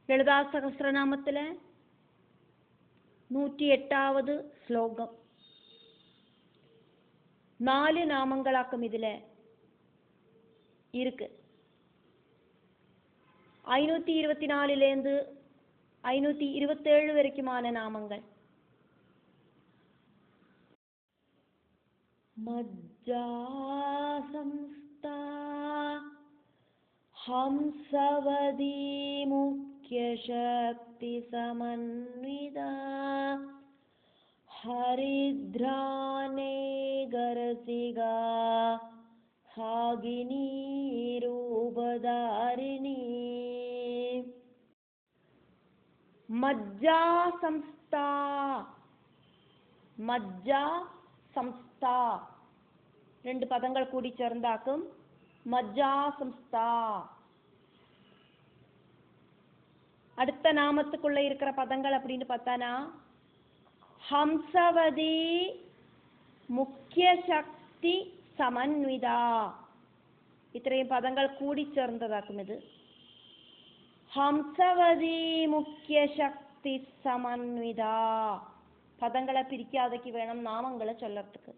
ലളിതാ സഹസ്രനാമത്തിലെ 108வது ശ്ലോകം. 4 நாமங்களாக்கும் இதுல இருக்கு. 524லேருந்து 527 வரைக்குமான நாமங்கள். மஜ்ஜா சம்ஸ்தா ஹம்சவதி முக்கிய சக்தி சமன்விதா ஹரித்ரானே கரசிகா ஹாகினி ரூபதாரிணி. மஜ்ஜா சம்ஸ்தா, மஜ்ஜா சம்ஸ்தா 2 பதங்கள் கூடி சேர்ந்தாக்கும் மஜ்ஜா சம்ஸ்தா. அடுத்த நாமத்துக்குள்ள இருக்கிற பதங்கள் அப்படின்னு பார்த்தானா, ஹம்சவதி முக்கிய சக்தி சமன்விதா, இத்தனையும் பதங்கள் கூடி சேர்ந்ததாக்கும் இது. ஹம்சவதி முக்கிய சக்தி சமன்விதா. பதங்களை பிரிக்காதக்கு வேணும் நாமங்களை சொல்லறதுக்கு.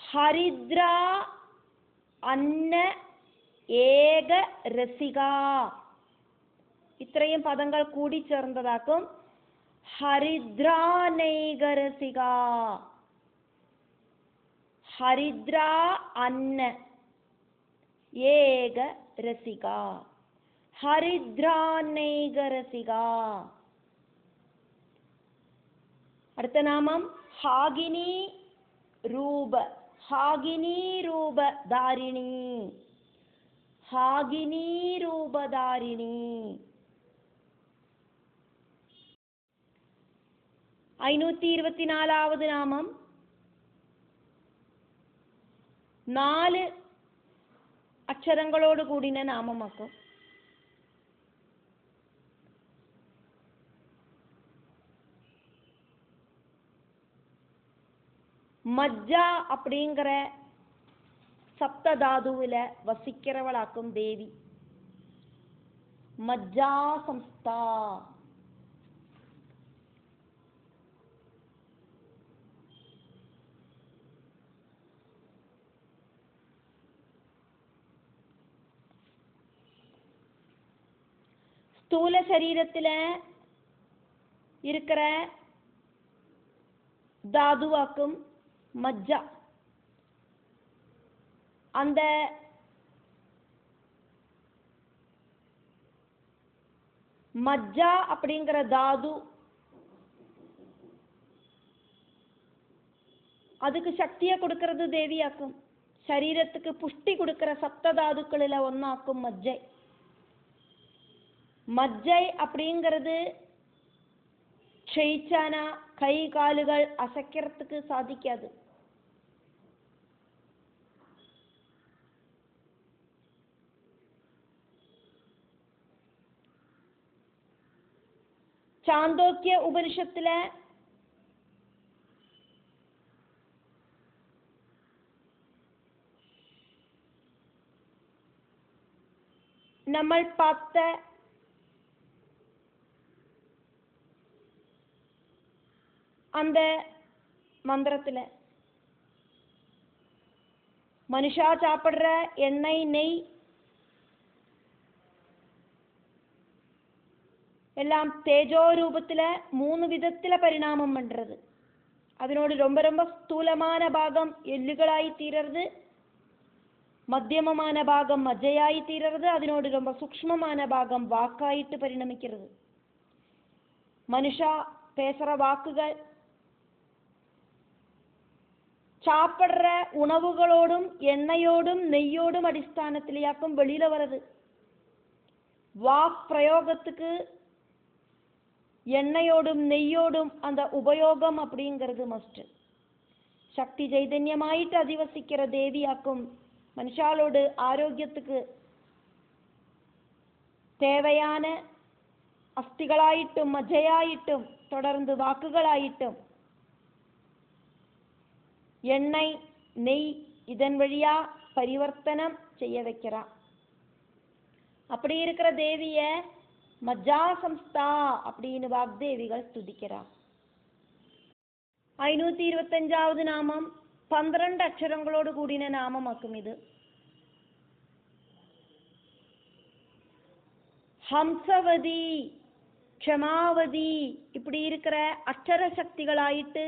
ஹரித்ரா அன்ன ஏக ரசிகா, இത്രയും பதங்கள் கூடி சேர்ந்ததாக்கும் ஹரித்ரா நைக ரசிகா. ஹரித்ரா அன்ன ஏக ரசிகா, ஹரித்ரா நைக ரசிகா. அடுத்த நாமம் ஹாகினி ரூப, ஹாகினி ரூப தாரிணி, ஹாகினி ரூபதாரிணி. 524வது நாமம் 4 அக்ஷரங்களோடு கூடின நாமமாக்கும். மஜ்ஜா அப்படிங்கிற சப்ததாதுவில வசிக்கிறவளாக்கும் தேவி. மஜ்ஜா சம்ஸ்தா. ஸ்தூல சரீரத்துல இருக்கிற தாதுவாக்கும் மஜ்ஜா. அந்த மஜ்ஜா அப்படிங்கிற தாது அதுக்கு சக்தியை கொடுக்கிறது தேவியாக்கும். சரீரத்துக்கு புஷ்டி கொடுக்கிற சப்ததாதுக்களில் ஒன்னாக்கும் மஜ்ஜை. மஜ்ஜை அப்படிங்கிறது க்ஷயிச்சானா கை காலுகள் அசைக்கிறதுக்கு சாதிக்காது. சாந்தோக்கிய உபனிஷத்துல நம்ம பார்த்த அந்த மந்திரத்துல மனுஷா சாப்பிடுற எண்ணெய் நெய் எல்லாம் தேஜோ ரூபத்துல 3 விதத்துல பரிணாமம் பண்றது. அதனோடு ரொம்ப ரொம்ப ஸ்தூலமான பாகம் எள்ளுகளாய் தீரறது, மத்தியமமான பாகம் மஜ்ஜையாய் தீரறது, அதனோடு ரொம்ப சூக்ஷ்மமான பாகம் வாக்காயிட்டு பரிணமிக்கிறது. மனுஷா பேசுற வாக்குகள் சாப்பிடுற உணவுகளோடும் எண்ணெயோடும் நெய்யோடும் அடிஸ்தானத்திலேயாக்கும் வெளியில வருது. வாக் பிரயோகத்துக்கு எண்ணெயோடும் நெய்யோடும் அந்த உபயோகம் அப்படிங்கிறது மஸ்ட். சக்தி சைதன்யமாயிட்டு அதிவசிக்கிற தேவியாக்கும் மனுஷாலோடு ஆரோக்கியத்துக்கு தேவையான அஸ்திகளாயிட்டும் மஜ்ஜையாயிட்டும் தொடர்ந்து வாக்குகளாயிட்டும் எண்ணெய் நெய் இதன் வழியா பரிவர்த்தனம் செய்ய வைக்கிறா. அப்படி இருக்கிற தேவிய மஜ்ஜாசம்ஸ்தா அப்படின்னு வாக்தேவிகள் துதிக்கிறா. 525வது நாமம் 12 அக்ஷரங்களோடு கூடின நாமமாக்கும் இது. ஹம்சவதி, க்ஷமாவதி இப்படி இருக்கிற அக்ஷர சக்திகளாயிட்டு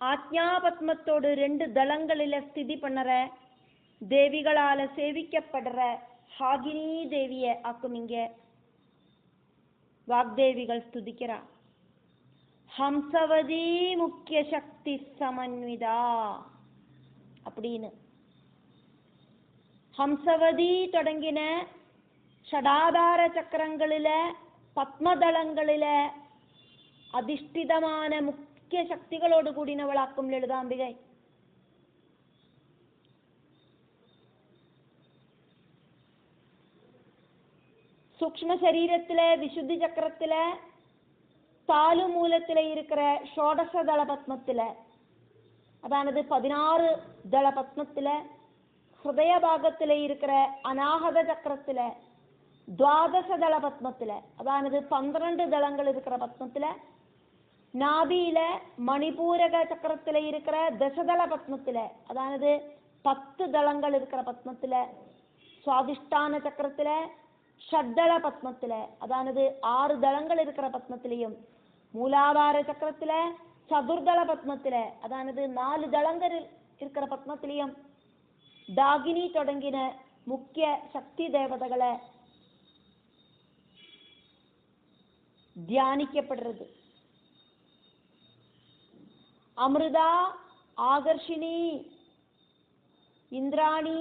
ஆக்ஞாபத்மத்தோடு 2 தளங்களில ஸ்திதி பண்ணற தேவிகளால சேவிக்கப்படுற ஹாகினி தேவிய ஆக்கும் இங்க வாக்தேவிகள் ஸ்துதிக்கிறா. ஹம்சவதி முக்கிய சக்தி சமன்விதா அப்படின்னு ஹம்சவதி தொடங்கின ஷடாதார சக்கரங்களில பத்மதளங்களில அதிஷ்டிதமான முக்கிய சக்திகளோடு கூடினவளாக்கும் லலிதாம்பிகை. சூக்ஷ்ம சரீரத்துல விசுத்தி சக்கரத்துல தாலு மூலத்துல இருக்கிற ஷோடச தள பத்மத்துல, அதானது 16 தள பத்மத்துல, ஹிருதய பாகத்துல இருக்கிற அநாகத சக்கரத்துல, துவாதச தள பத்மத்துல, அதானது 12 தளங்கள் இருக்கிற பத்மத்துல, நாபியில மணிபூரக சக்கரத்துல இருக்கிற தசதள பத்மத்துல, அதானது 10 தளங்கள் இருக்கிற பத்மத்துல, சுவாதிஷ்டான சக்கரத்துல ஷட்தள பத்மத்துல, அதானது 6 தளங்கள் இருக்கிற பத்மத்திலையும், மூலாதார சக்கரத்துல சதுர்தள பத்மத்துல, அதானது 4 தளங்கள் இருக்கிற பத்மத்திலையும் டாகினி தொடங்கின முக்கிய சக்தி தேவதைகளை தியானிக்கப்படுறது. அமிர்தா, ஆகர்ஷினி, இந்திராணி,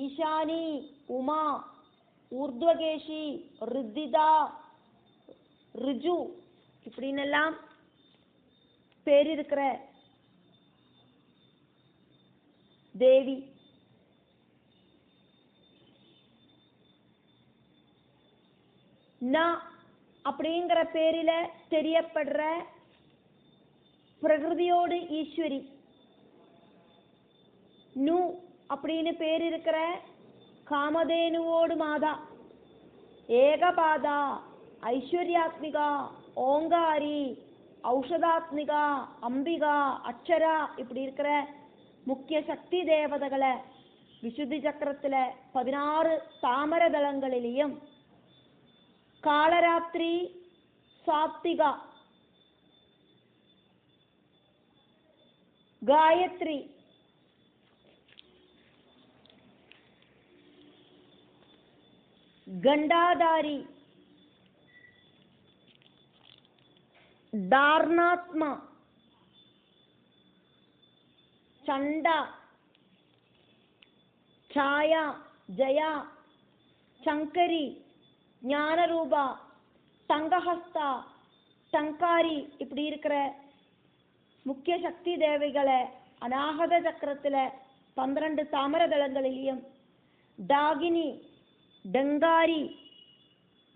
ஈசானி, உமா, ஊர்த்வகேஷி, ரித்திதா, ரிஜு இப்படின்னெல்லாம் பேர் இருக்கிற தேவி. ந அப்படிங்கிற பேரில தெரியப்படுற பிரகிருதியோடு ஈஸ்வரி. நு அப்படின்னு பேர் இருக்கிற காமதேனுவோடு மாதா. ஏகபாதா, ஐஸ்வர்யாத்மிகா, ஓங்காரி, ஔஷதாத்மிகா, அம்பிகா, அக்ஷரா இப்படி இருக்கிற முக்கிய சக்தி தேவதைகளை விசுத்தி சக்கரத்துல 16 தாமர தளங்களிலையும், காலராத்திரி, சாத்விகா, காயத்ரி, கண்டாதாரி, தார்ணாத்மா, சண்டா, ಛಾಯಾ, ஜயா, சங்கரி, ஞானரூபா, தங்கஹஸ்தா, டங்காரி இப்படி இருக்கிற முக்கிய சக்தி தேவைகளை அநாகத சக்கரத்துல 12 தாமர தளங்களிலையும், டாகினி, டங்காரி,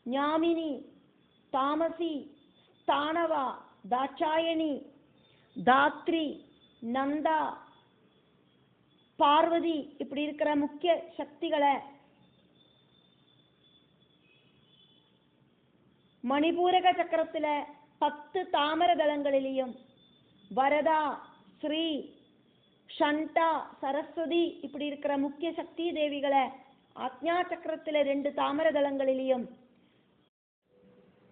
ஞாமினி, தாமசி, ஸ்தானவா, தாட்சாயணி, தாத்ரி, நந்தா, பார்வதி இப்படி இருக்கிற முக்கிய சக்திகளை மணிபூரக சக்கரத்துல 10 தாமர தளங்களிலையும், வரதா, ஸ்ரீ, ஷண்டா, சரஸ்வதி இப்படி இருக்கிற முக்கிய சக்தி தேவிகளை ஆக்ஞா சக்கரத்துல 2 தாமர தளங்களிலையும்,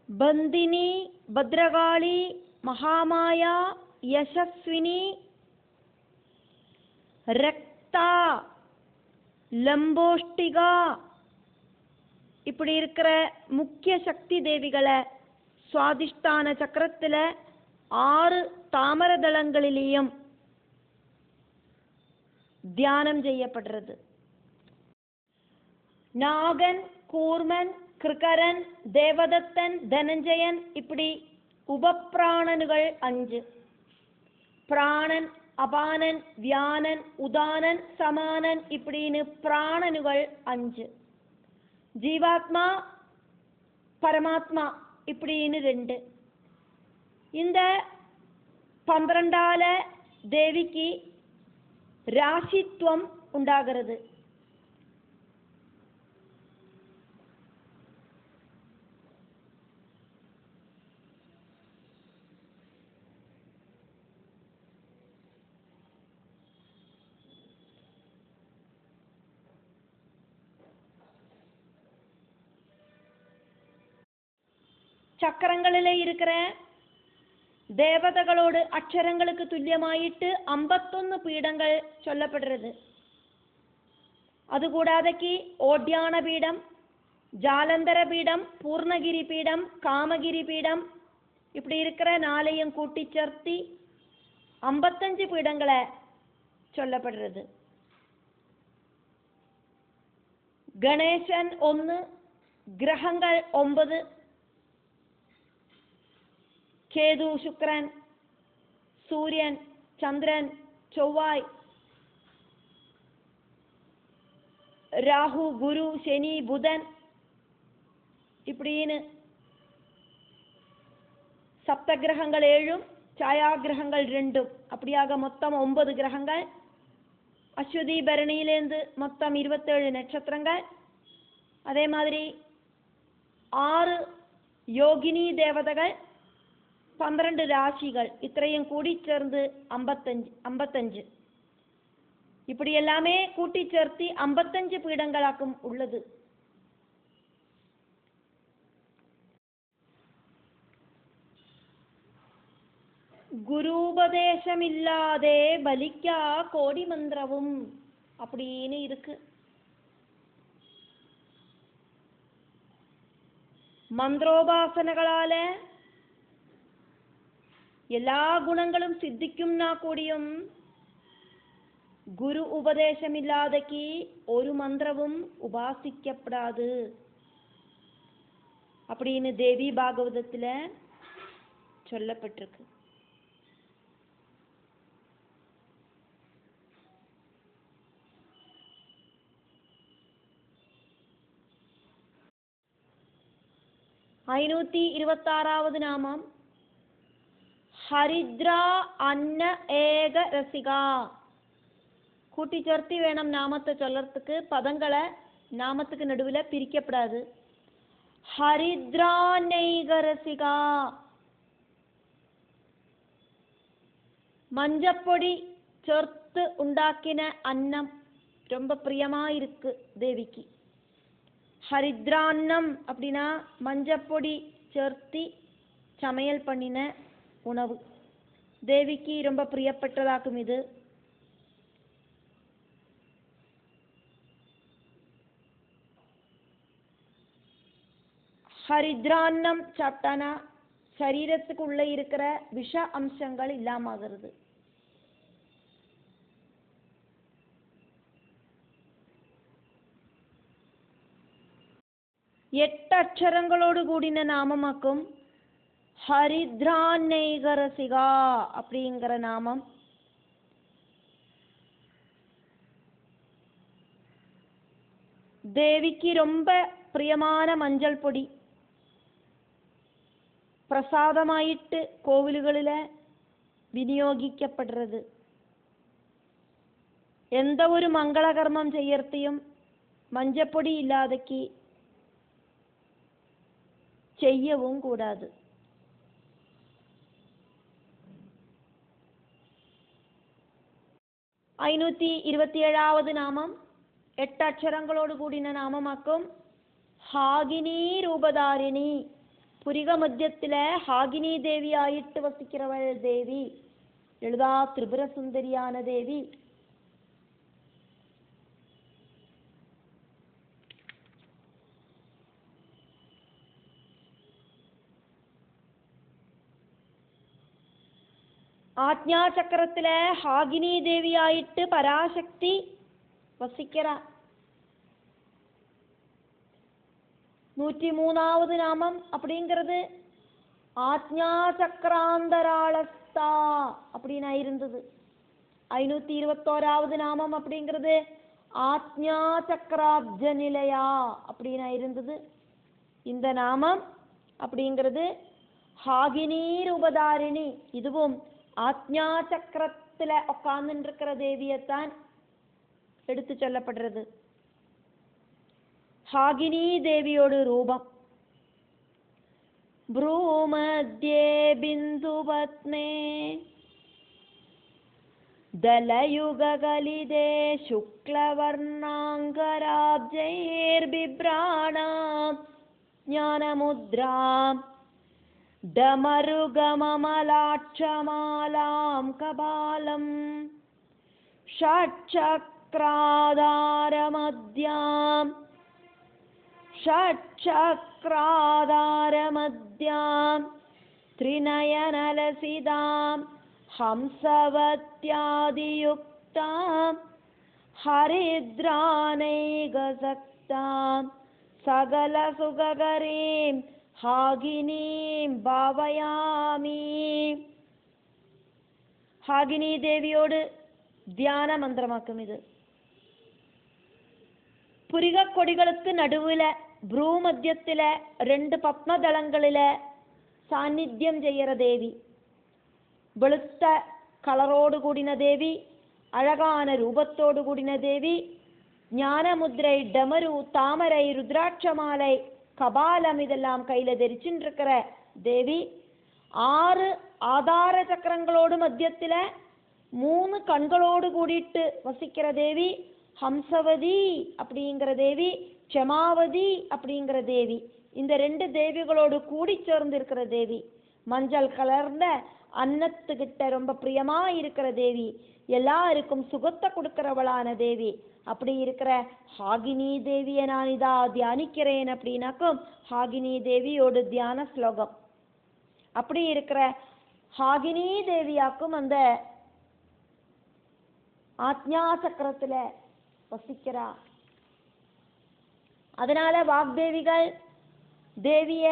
பந்தினி, பத்ரகாளி, மகாமாயா, யசஸ்வினி, ரக்தா, லம்போஷ்டிகா இப்படி இருக்கிற முக்கிய சக்தி தேவிகளை சுவாதிஷ்டான சக்கரத்துல 6 தாமர தளங்களிலேயும் தியானம் செய்யப்படுறது. நாகன், கூர்மன், கிருகரன், தேவதத்தன், தனஞ்சயன் இப்படி உபப்பிராணனுகள் 5. பிராணன், அபானன், வியானன், உதானன், சமானன் இப்படின்னு பிராணனுகள் 5. ஜீவாத்மா, பரமாத்மா இப்படின்னு 2. இந்த 12ஆல தேவிக்கு ராசித்துவம் உண்டாகிறது. சக்கரங்களிலே இருக்கிற தேவதைகளோடு அக்ஷரங்களுக்கு துல்லியமாயிட்டு 51 பீடங்கள் சொல்லப்படுறது. அதுകൂടാതെക്ക് ഓഡ്യാന പീഠം, ஜாலந்தர பீடம், பூர்ணகிரி பீடம், காமகிரி பீடம் இப்படி இருக்கிற நாளையும் கூட்டி சேர்த்தி 55 பீடங்களை சொல்லப்படுறது. ഗണേശൻ 1, ഗ്രഹങ്ങൾ 9, കേതു, ശുക്രൻ, സൂര്യൻ, ചന്ദ്രൻ, ചൊവ്വായ്, ராகு, குரு, சனி, புதன் இப்படின்னு சப்த கிரகங்கள் 7, ഛായാ கிரகங்கள் 2, அப்படியாக மொத்தம் 9 கிரகங்கள். அஸ்வதி பரணியிலேருந்து மொத்தம் 27 நட்சத்திரங்கள். அதே மாதிரி 6 யோகினி தேவதைகள், 12 ராசிகள், இത്രയും கூடி சேர்ந்து 55. இப்படி எல்லாமே கூட்டி சேர்த்து 55 பீடங்களாக்கும் உள்ளது. குருபதேசமில்லாதே பலிக்கா கோடி மந்திரவும் அப்படின்னு இருக்கு. மந்திரோபாசனகளால எல்லா குணங்களும் சித்திக்கும்னா கூடியும் குரு உபதேசமில்லாதக்கு ஒரு மந்திரவும் உபாசிக்கப்படாது அப்படின்னு தேவி பாகவதத்துல சொல்லப்பட்டிருக்கு. ஐநூத்தி 26வது நாமம் ஹரித்ரா அன்ன ஏக ரசிகா. கூட்டி சேர்த்தி வேணும் நாமத்தை சொல்லறதுக்கு. பதங்களை நாமத்துக்கு நடுவில் பிரிக்கப்படாது. ஹரித்ரா நெய்க ரசிகா. மஞ்சப்பொடி சேர்த்து உண்டாக்கின அன்னம் ரொம்ப பிரியமா இருக்கு தேவிக்கு. ஹரித்ரான்னம் அப்படின்னா மஞ்சப்பொடி சேர்த்தி சமையல் பண்ணின உணவு. தேவிக்கு ரொம்ப பிரியப்பட்டதாக்கும் இது. ஹரித்ரான்னம் சாப்பிட்டானா சரீரத்துக்குள்ள இருக்கிற விஷ அம்சங்கள் இல்லாமகிறது. 8 அக்ஷரங்களோடு கூடின நாமமாக்கும் ஹரித்ராநேகரசிகா அப்படிங்கிற நாமம். தேவிக்கு ரொம்ப பிரியமான மஞ்சள் பொடி பிரசாதமாயிட்டு கோவில்களில விநியோகிக்கப்படுறது. எந்த ஒரு மங்களகர்மம் செய்யறதையும் மஞ்சப்பொடி இல்லாதக்கு செய்யவும் கூடாது. ஐநூத்தி 27வது நாமம் 8 அக்ஷரங்களோடு கூடின நாமமாக்கும் ஹாகினி ரூபதாரிணி. புரிக மத்தியத்தில ஹாகினி தேவி ஆயிட்டு வசிக்கிறவள் தேவி. எழுதா திரிபுர சுந்தரியான தேவி. ஆக்ஞா சக்கரத்துல ஹாகினி தேவி ஆயிட்டு பராசக்தி வசிக்கிறா. 103வது நாமம் அப்படிங்கிறது ஆக்ஞா சக்கராந்தராளஸ்தா அப்படின்னு இருந்தது. 521வது நாமம் அப்படிங்கிறது ஆக்ஞா சக்கராப்ஜ நிலையா அப்படின்னு இருந்தது. இந்த நாமம் அப்படிங்கிறது ஹாகினி ரூபதாரிணி. இதுவும் ஆக்ஞா சக்கரத்துல உட்கார்ந்துருக்கிற தேவியத்தான் எடுத்து சொல்லப்படுறது. ஹாகினி தேவியோட ரூபம். ப்ரூமத்யே பிந்துபத்மே दलयुगगलिदे शुक्लवर्णाङ्गराब्जैर्बिभ्राणां ज्ञानमुद्रां डमरुगममलाक्षमालां कपालं षट्चक्राधारमद्यां त्रिनयनलसितां हंसवत्यादियुक्तां हरिद्रानैकसक्तां सकलसुखकरीं हागिनीं भावयामि. ஹாகினி தேவியோடு தியான மந்திரமாக்கும் இது. புரிக கொடிகளுக்கு நடுவுல ப்ரூமத்தியத்தில 2 பத்மதளங்களில சாநித்தியம் செய்யற தேவி. வெளுத்த களரோடு கூடின தேவி, அழகான ரூபத்தோடு கூடின தேவி, ஞானமுத்ரை, டமரு, தாமரை, ருத்ராட்சமாலை, கபாலம் இதெல்லாம் கையில தரிச்சுருக்கிற தேவி. 6 ஆதார சக்கரங்களோடு மத்தியத்தில 3 கண்களோடு கூடிட்டு வசிக்கிற தேவி. ஹம்சவதி அப்படிங்கிற தேவி, க்ஷமாவதி அப்படிங்கிற தேவி. இந்த 2 தேவிகளோடு கூடி சேர்ந்து இருக்கிற தேவி. மஞ்சள் கலர்ந்த அன்னத்துக்கிட்ட ரொம்ப பிரியமா இருக்கிற தேவி, எல்லாருக்கும் சுகத்தை கொடுக்கிறவளான தேவி. அப்படி இருக்கிற ஹாகினி தேவியை நான் இதா தியானிக்கிறேன் அப்படின்னாக்கும் ஹாகினி தேவியோட தியான ஸ்லோகம். அப்படி இருக்கிற ஹாகினி தேவியாக்கும் அந்த ஆத்ஞா சக்கரத்துல வசிக்கிறா. அதனால வாக்தேவிகள் தேவிய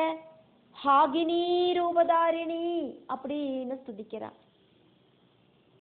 ஹாகினி ரூபதாரிணி அப்படின்னு ஸ்துதிக்கிறா.